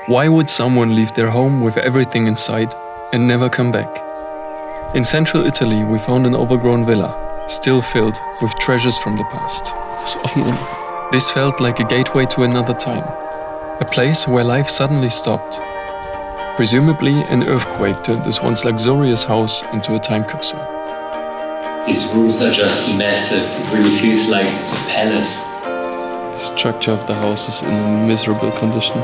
Why would someone leave their home with everything inside and never come back? In central Italy, we found an overgrown villa, still filled with treasures from the past. This felt like a gateway to another time, a place where life suddenly stopped. Presumably, an earthquake turned this once luxurious house into a time capsule. These rooms are just massive. It really feels like a palace. The structure of the house is in a miserable condition.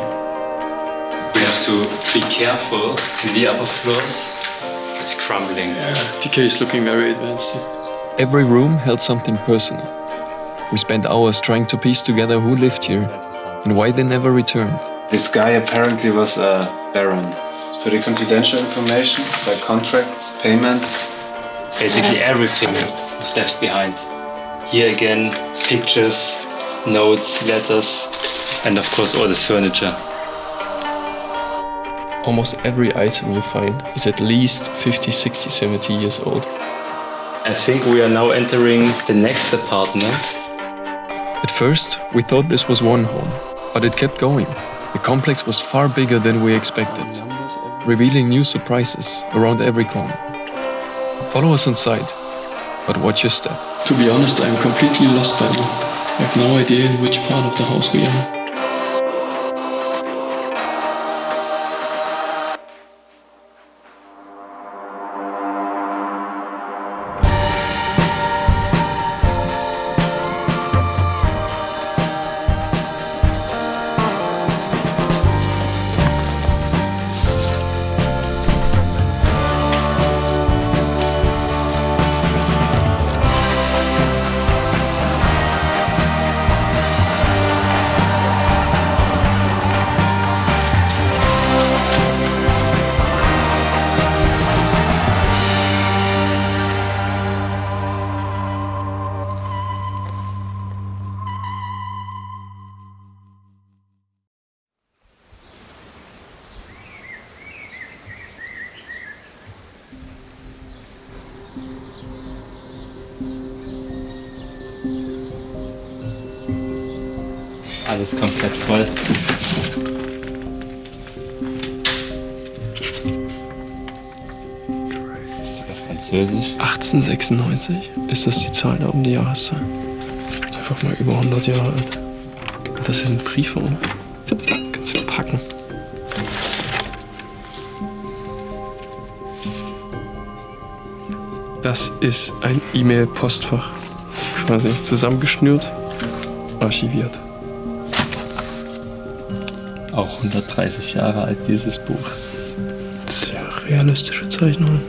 We have to be careful in the upper floors. It's crumbling. TK is looking very advanced. Every room held something personal. We spent hours trying to piece together who lived here and why they never returned. This guy apparently was a baron. Pretty confidential information, like contracts, payments. Basically everything was left behind. Here again, pictures, notes, letters, and of course all the furniture. Almost every item you find is at least 50, 60, 70 years old. I think we are now entering the next apartment. At first, we thought this was one home, but it kept going. The complex was far bigger than we expected, revealing new surprises around every corner. Follow us inside, but watch your step. To be honest, I'm completely lost by now. I have no idea in which part of the house we are. Alles komplett voll. Das ist über Französisch. 1896? Ist das die Zahl da um die Jahreszahl? Einfach mal über 100 Jahre alt. Das ist ein Brief, oder? Kannst du packen. Das ist ein E-Mail-Postfach. Quasi zusammengeschnürt, archiviert. Auch 130 Jahre alt, dieses Buch. Sehr realistische Zeichnungen.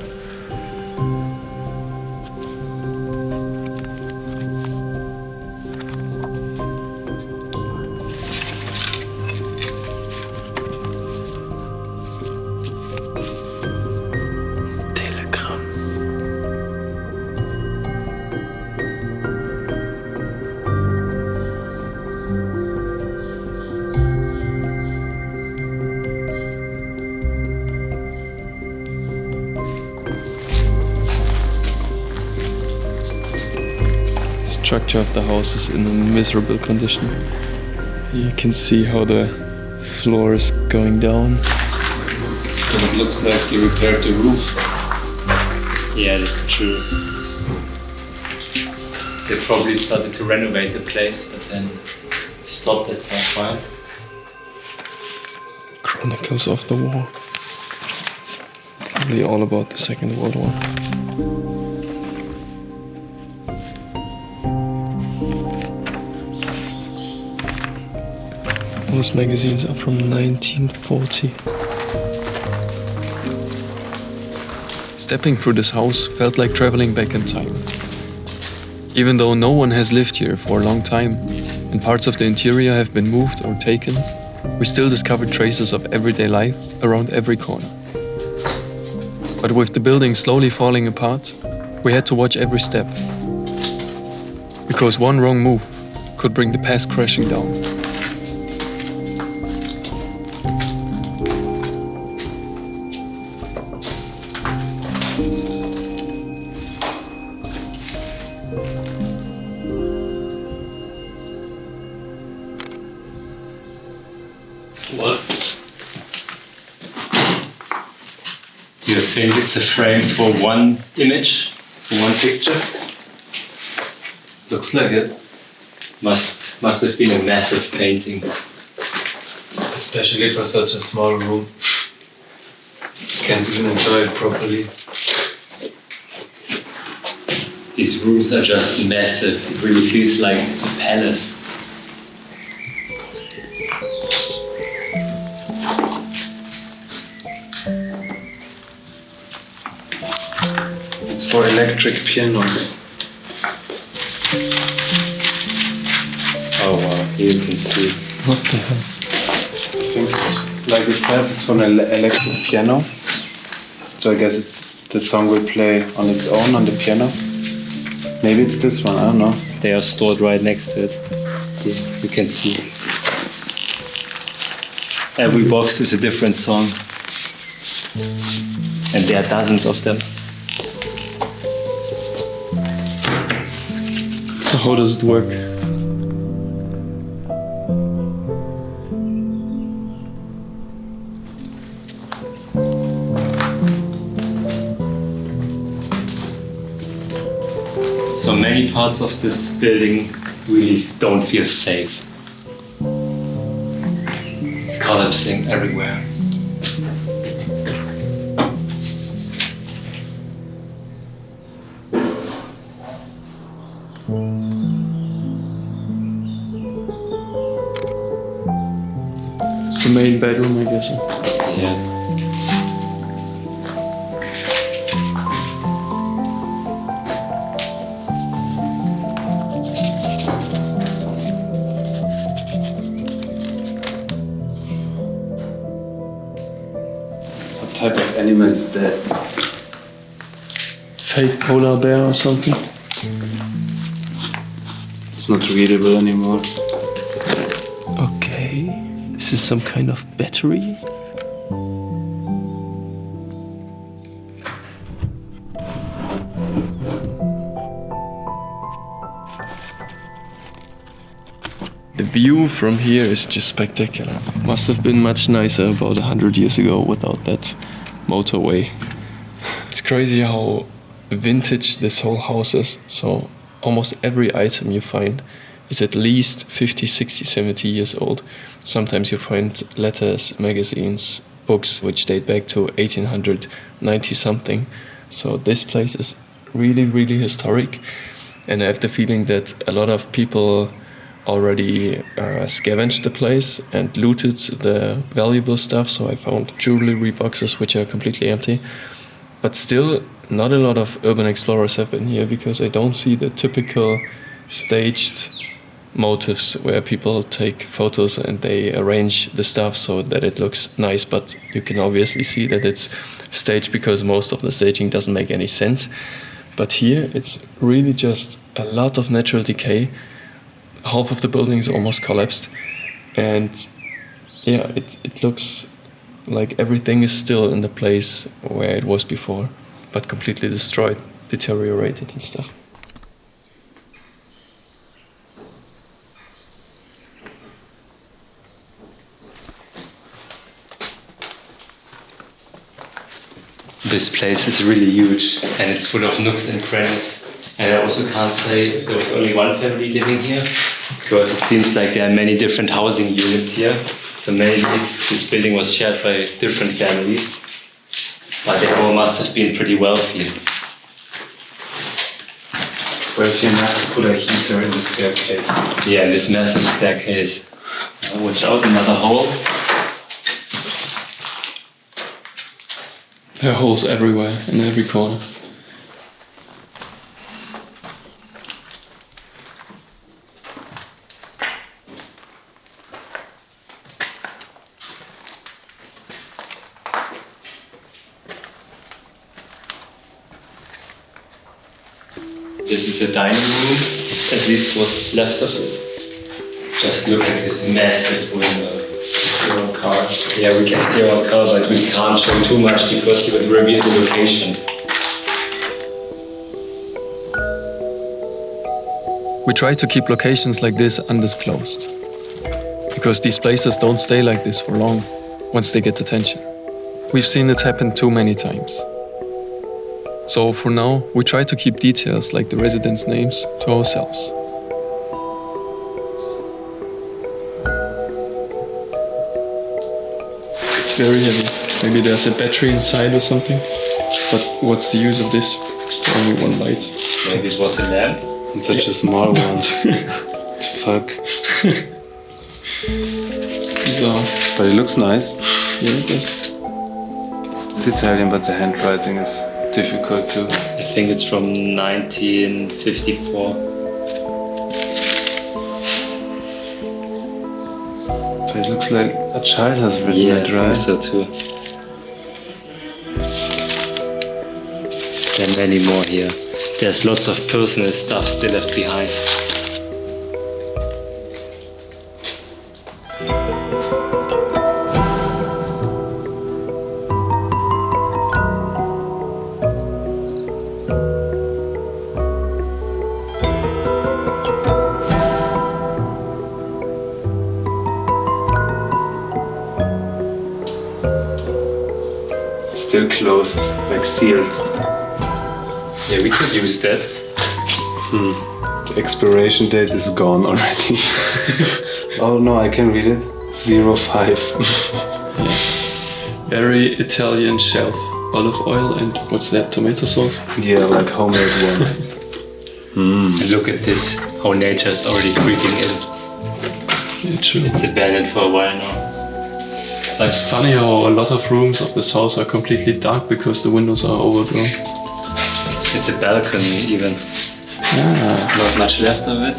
Telegramm. The structure of the house is in a miserable condition. You can see how the floor is going down. And it looks like they repaired the roof. Yeah, that's true. They probably started to renovate the place, but then stopped at some point. Chronicles of the War. Probably all about the Second World War. Those magazines are from 1940. Stepping through this house felt like traveling back in time. Even though no one has lived here for a long time and parts of the interior have been moved or taken, we still discovered traces of everyday life around every corner. But with the building slowly falling apart, we had to watch every step. Because one wrong move could bring the past crashing down. What? You think it's a frame for one image, for one picture? Looks like it. Must have been a massive painting. Especially for such a small room. Can't even enjoy it properly. These rooms are just massive. It really feels like a palace. It's for electric pianos. Oh wow, here you can see. What the hell? I think it's, like it says, it's for an electric piano. So I guess it's the song will play on its own on the piano. Maybe it's this one, I don't know. They are stored right next to it. Here, you can see. Every box is a different song. And there are dozens of them. So how does it work? So many parts of this building really don't feel safe. It's collapsing everywhere. It's the main bedroom, I guess. Yeah. What type of animal is that? Fake polar bear or something? It's not readable anymore. Okay. This is some kind of battery? The view from here is just spectacular. Must have been much nicer about 100 years ago without that motorway. It's crazy how vintage this whole house is. So almost every item you find is at least 50, 60, 70 years old. Sometimes you find letters, magazines, books which date back to 1890 something. So this place is really, really historic. And I have the feeling that a lot of people already scavenged the place and looted the valuable stuff. So I found jewelry boxes which are completely empty. But still, not a lot of urban explorers have been here because I don't see the typical staged motifs where people take photos and they arrange the stuff so that it looks nice. But you can obviously see that it's staged because most of the staging doesn't make any sense. But here it's really just a lot of natural decay. Half of the building is almost collapsed, and yeah, it looks like everything is still in the place where it was before, but completely destroyed, deteriorated and stuff. This place is really huge and it's full of nooks and crannies. And I also can't say if there was only one family living here, because it seems like there are many different housing units here. So maybe this building was shared by different families, but they all must have been pretty wealthy. Wealthy enough to put a heater in the staircase. Yeah, this massive staircase. Watch out, another hole. There are holes everywhere, in every corner. This is a dining room, at least what's left of it. Just look at this massive window. See our car. Yeah, we can see our car, but we can't show too much because you would reveal the location. We try to keep locations like this undisclosed, because these places don't stay like this for long once they get attention. We've seen it happen too many times. So for now, we try to keep details like the residents' names to ourselves. It's very heavy. Maybe there's a battery inside or something. But what's the use of this? Only one light. Maybe it was a lamp. And such a small one. Fuck. So, But it looks nice. yeah, it does. It's Italian, but the handwriting is difficult too. I think it's from 1954. But it looks like a child has written Yeah, it, I right? think so too. There are many more here. There's lots of personal stuff still left behind. Still closed, like sealed. Yeah, we could use that. The expiration date is gone already. Oh no, I can read it. 05. Very Italian shelf. Olive oil and what's that? Tomato sauce? Yeah, like homemade one. And look at this, how nature is already creeping in. Yeah, true. It's abandoned for a while now. It's funny how a lot of rooms of this house are completely dark because the windows are overgrown. It's a balcony even. Ah, Not much left of it.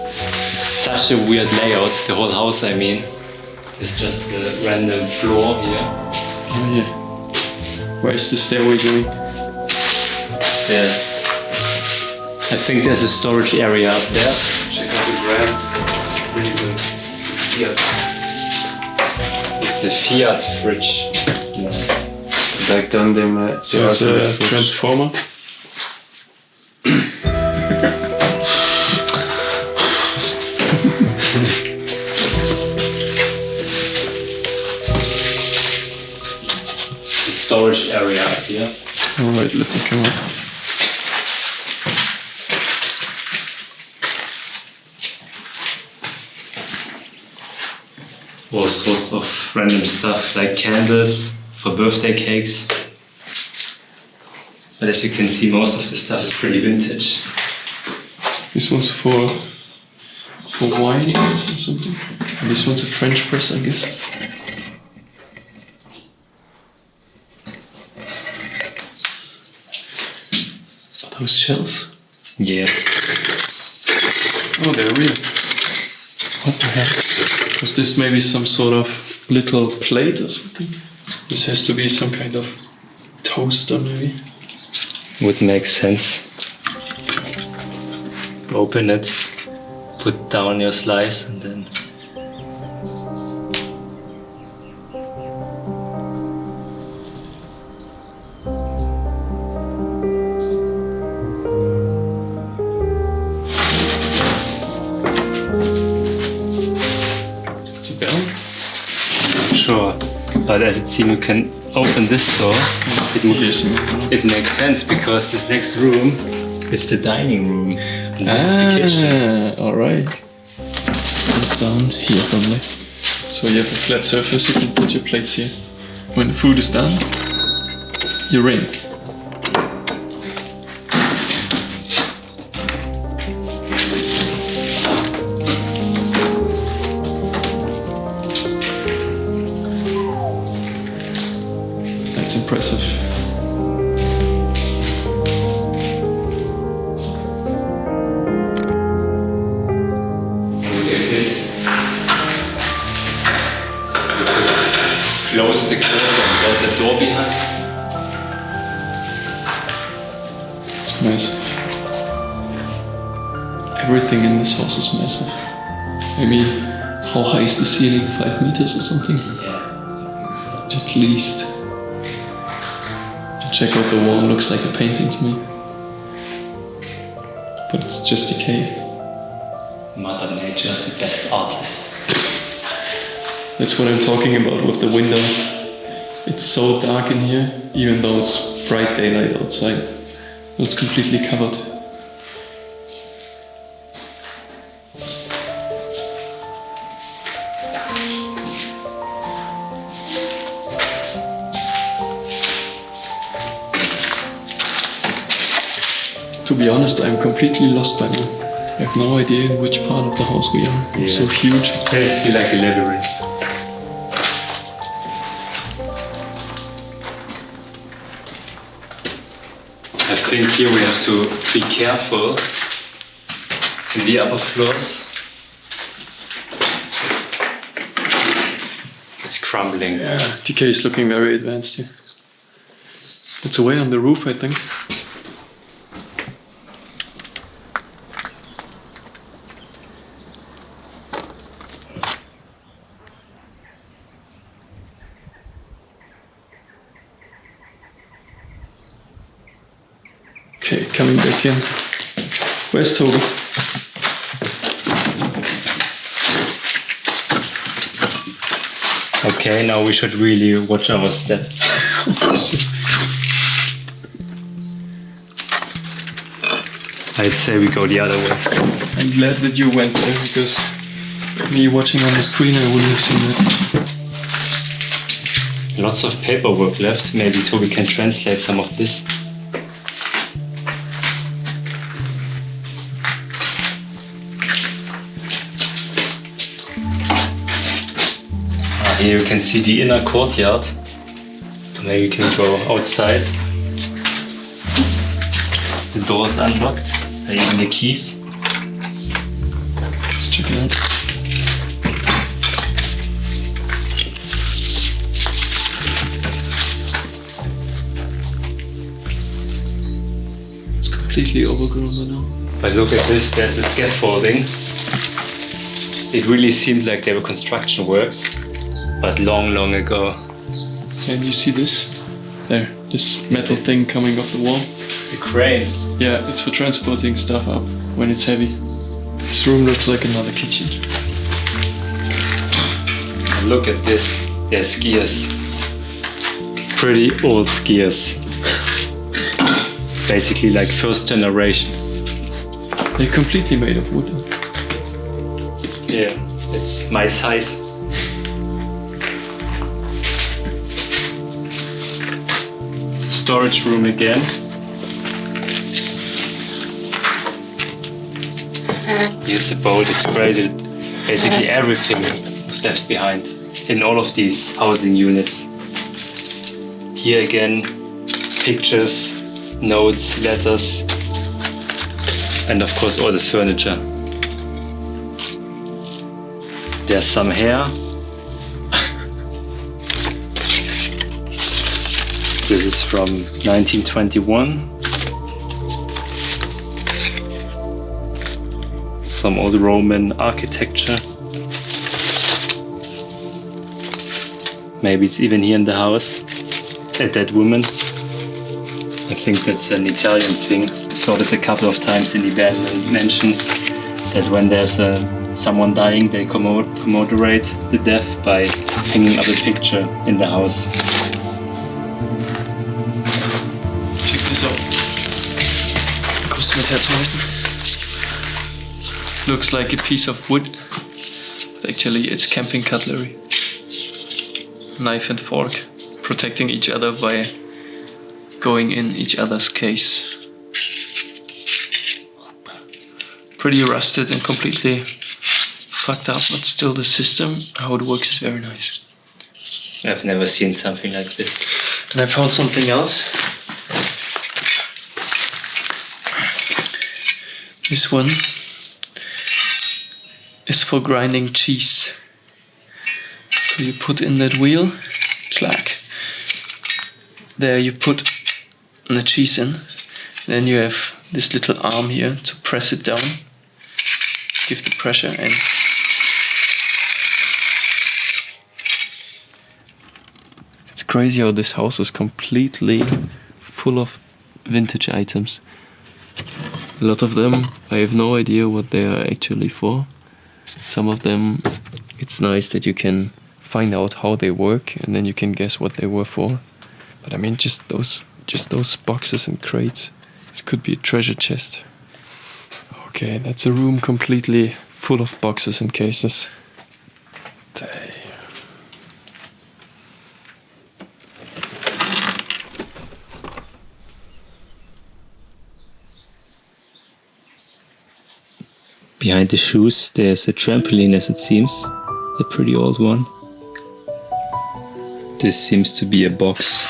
It's such a weird layout, the whole house I mean. It's just a random floor here. oh yeah. Where's the stairway going? I think there's a storage area up there. Check out the brand. Reason. It's Fiat. It's a Fiat fridge. Nice. Back then they So it's a transformer. The storage area up here. Alright, let me come up. All sorts of random stuff like candles for birthday cakes. But as you can see, most of the stuff is pretty vintage. This one's for wine or something. And this one's a French press, I guess. Are those shells? Yeah. Oh, they're real. What the heck? Was this maybe some sort of little plate or something? This has to be some kind of toaster, maybe. Would make sense. Open it, put down your slice, and then It's a bell. sure. But as it seems, you can open this door. It makes sense because this next room is the dining room. And this is the kitchen. Alright. Goes down here probably. So you have a flat surface, you can put your plates here. When the food is done, you ring. That's impressive. Look at this. You could close the curtain. There's a door behind. It's massive. Everything in this house is massive. Maybe, how high is the ceiling? 5 meters or something? Yeah, I think so. At least. Check out the wall, looks like a painting to me. But it's just a cave. Mother Nature is the best artist. That's what I'm talking about with the windows. It's so dark in here, even though it's bright daylight outside. It's completely covered. To be honest, I'm completely lost by now. I have no idea in which part of the house we are. It's so huge. It's basically like a labyrinth. I think here we have to be careful in the upper floors. It's crumbling. Yeah, TK is looking very advanced here. It's away on the roof, I think. Okay, coming back in. Where's Toby? Okay, now we should really watch our step. I'd say we go the other way. I'm glad that you went there, because me watching on the screen I wouldn't have seen it. Lots of paperwork left. Maybe Toby can translate some of this. Here you can see the inner courtyard. Maybe we can go outside. The door is unlocked. There are even the keys. Let's check it out. It's completely overgrown by now. But look at this, there's the scaffolding. It really seemed like there were construction works, but long ago. And you see this? There, this metal thing coming off the wall. The crane. Yeah, it's for transporting stuff up when it's heavy. This room looks like another kitchen. And look at this, they're skiers. Pretty old skiers. Basically like first generation. They're completely made of wood. Yeah, it's my size. It's a storage room again. Here's a boat, it's crazy. Basically everything was left behind in all of these housing units. Here again, pictures, notes, letters, and of course all the furniture. There's some hair. This is from 1921. Some old Roman architecture. Maybe it's even here in the house. At that woman. I think that's an Italian thing. I saw this a couple of times in abandoned mansions. That when there's someone dying, they commemorate the death by hanging up a picture in the house. Check this out. Kommst du mit herzuhalten? Looks like a piece of wood, but actually it's camping cutlery. Knife and fork, protecting each other by going in each other's case. Pretty rusted and completely fucked up, but still the system, how it works, is very nice. I've never seen something like this. And I found something else. This one is for grinding cheese. So you put in that wheel, clack. There you put the cheese in. Then you have this little arm here to press it down. Give the pressure and it's crazy how this house is completely full of vintage items. A lot of them I have no idea what they are actually for. Some of them it's nice that you can find out how they work, and then you can guess what they were for. But I mean, just those boxes and crates. This could be a treasure chest. Okay, that's a room completely full of boxes and cases. Damn. Behind the shoes there's a trampoline, as it seems. A pretty old one. This seems to be a box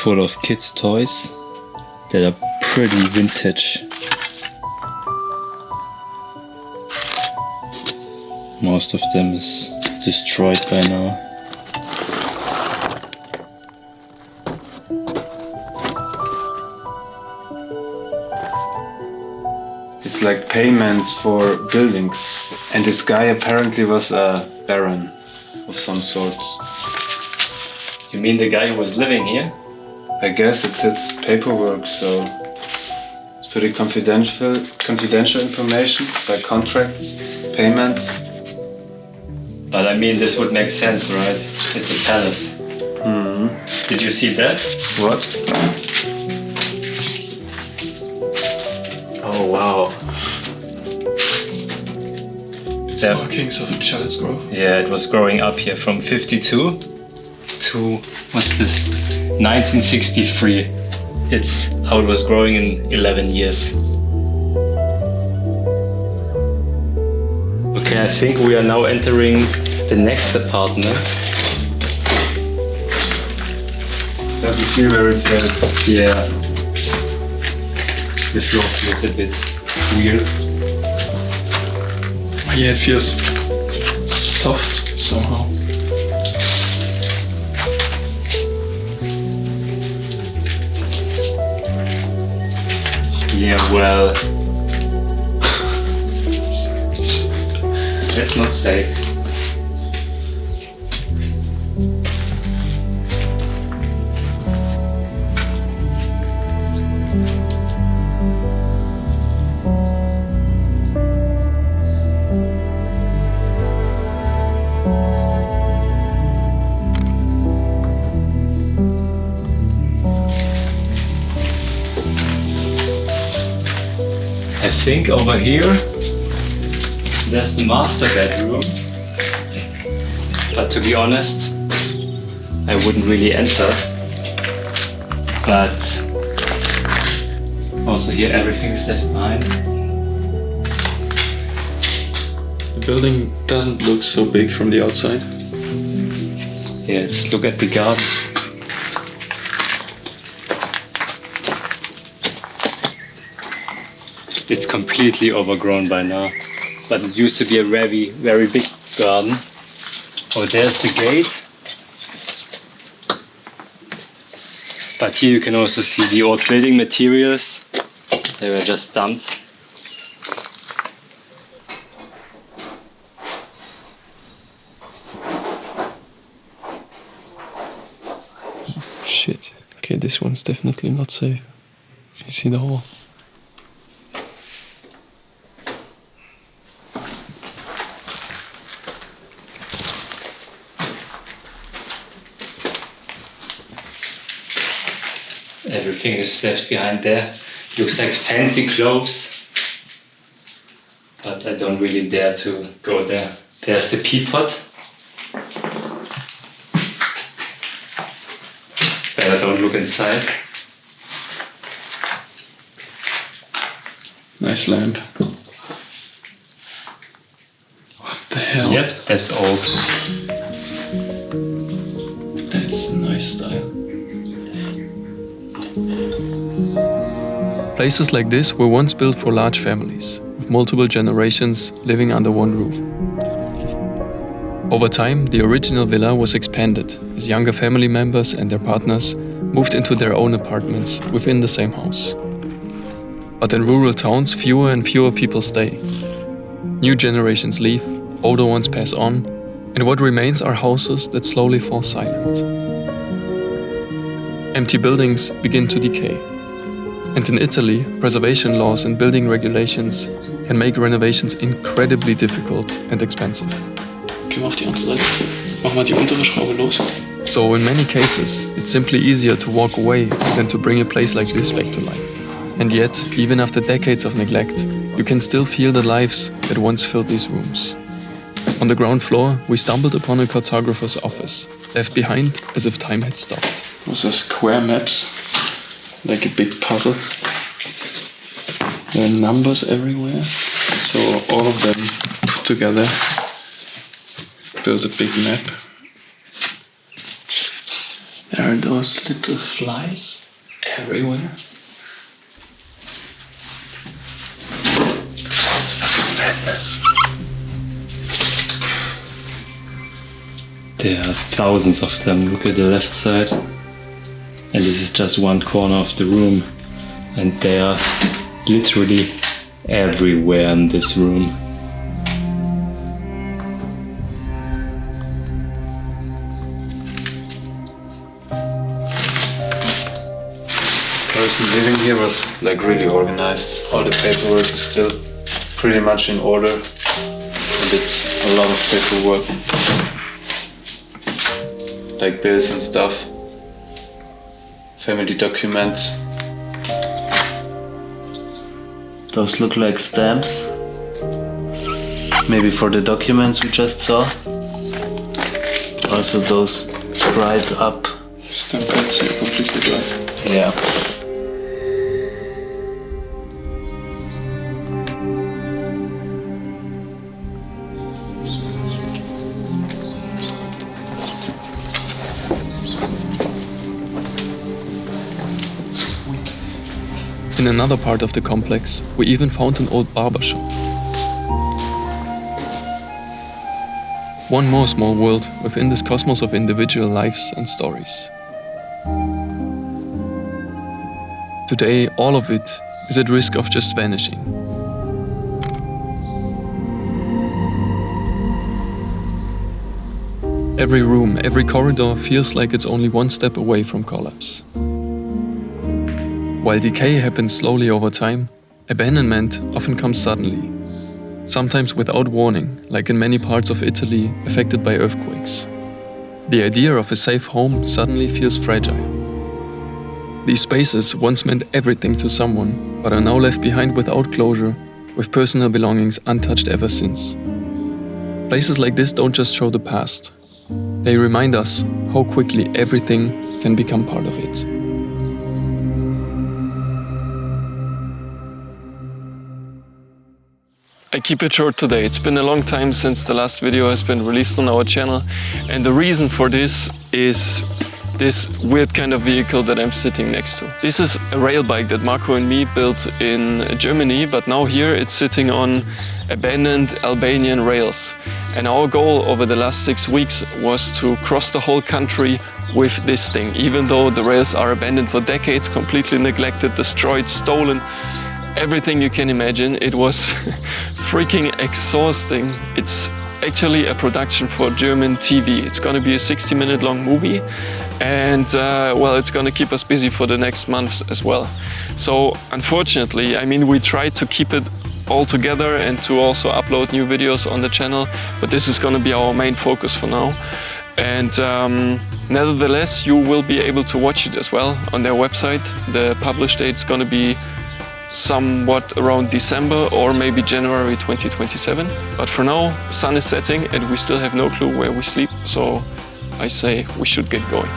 full of kids' toys that are pretty vintage. Most of them is destroyed by now. It's like payments for buildings. And this guy apparently was a baron of some sorts. You mean the guy who was living here? I guess it's his paperwork, so it's pretty confidential information, like contracts, payments. But I mean, this would make sense, right? It's a palace. Mm-hmm. Did you see that? What? Oh wow. It's Yeah. markings of a child's growth. Yeah, it was growing up here from 52 to, what's this? 1963. It's how it was growing in 11 years. Okay, I think we are now entering the next apartment. Doesn't feel very safe. Yeah. The floor feels a bit weird. Yeah, it feels soft somehow. Yeah, well, let's not say. I think over here there's the master bedroom, but to be honest I wouldn't really enter. But also here everything is left behind. The building doesn't look so big from the outside. Yeah, let's look at the garden. It's completely overgrown by now, but it used to be a very, very big garden. Oh, there's the gate. But here you can also see the old building materials. They were just dumped. Shit. Okay, this one's definitely not safe. You see the hole? Everything is left behind there. Looks like fancy clothes, but I don't really dare to go there. There's the teapot. Better don't look inside. Nice lamp. What the hell? Yep, that's old. It's a nice style. Places like this were once built for large families, with multiple generations living under one roof. Over time, the original villa was expanded as younger family members and their partners moved into their own apartments within the same house. But in rural towns, fewer and fewer people stay. New generations leave, older ones pass on, and what remains are houses that slowly fall silent. Empty buildings begin to decay. And in Italy, preservation laws and building regulations can make renovations incredibly difficult and expensive. Geh mal auf die andere Seite. Mach mal die untere Schraube los. So in many cases, it's simply easier to walk away than to bring a place like this back to life. And yet, even after decades of neglect, you can still feel the lives that once filled these rooms. On the ground floor, we stumbled upon a cartographer's office, left behind as if time had stopped. Those are square maps, like a big puzzle. There are numbers everywhere, so all of them put together build a big map. There are those little flies everywhere. This is fucking madness. There are thousands of them. Look at the left side. And this is just one corner of the room. And they are literally everywhere in this room. The person living here was like really organized. All the paperwork is still pretty much in order. And it's a lot of paperwork. Like bills and stuff. Family documents. Those look like stamps. Maybe for the documents we just saw. Also those dried up. Stamp pads here, completely dry. Yeah. In another part of the complex, we even found an old barber shop. One more small world within this cosmos of individual lives and stories. Today, all of it is at risk of just vanishing. Every room, every corridor feels like it's only one step away from collapse. While decay happens slowly over time, abandonment often comes suddenly, sometimes without warning, like in many parts of Italy affected by earthquakes. The idea of a safe home suddenly feels fragile. These spaces once meant everything to someone, but are now left behind without closure, with personal belongings untouched ever since. Places like this don't just show the past. They remind us how quickly everything can become part of it. I keep it short today. It's been a long time since the last video has been released on our channel, and the reason for this is this weird kind of vehicle that I'm sitting next to. This is a rail bike that Marco and me built in Germany, but now here it's sitting on abandoned Albanian rails. And our goal over the last 6 weeks was to cross the whole country with this thing, even though the rails are abandoned for decades, completely neglected, destroyed, stolen. Everything you can imagine. It was freaking exhausting. It's actually a production for German TV. It's gonna be a 60-minute long movie, and well, it's gonna keep us busy for the next months as well. So unfortunately, I mean, we tried to keep it all together and to also upload new videos on the channel, but this is gonna be our main focus for now. And nevertheless, you will be able to watch it as well on their website. The publish date's gonna be somewhat around December or maybe January 2027. But for now, sun is setting and we still have no clue where we sleep, so I say we should get going.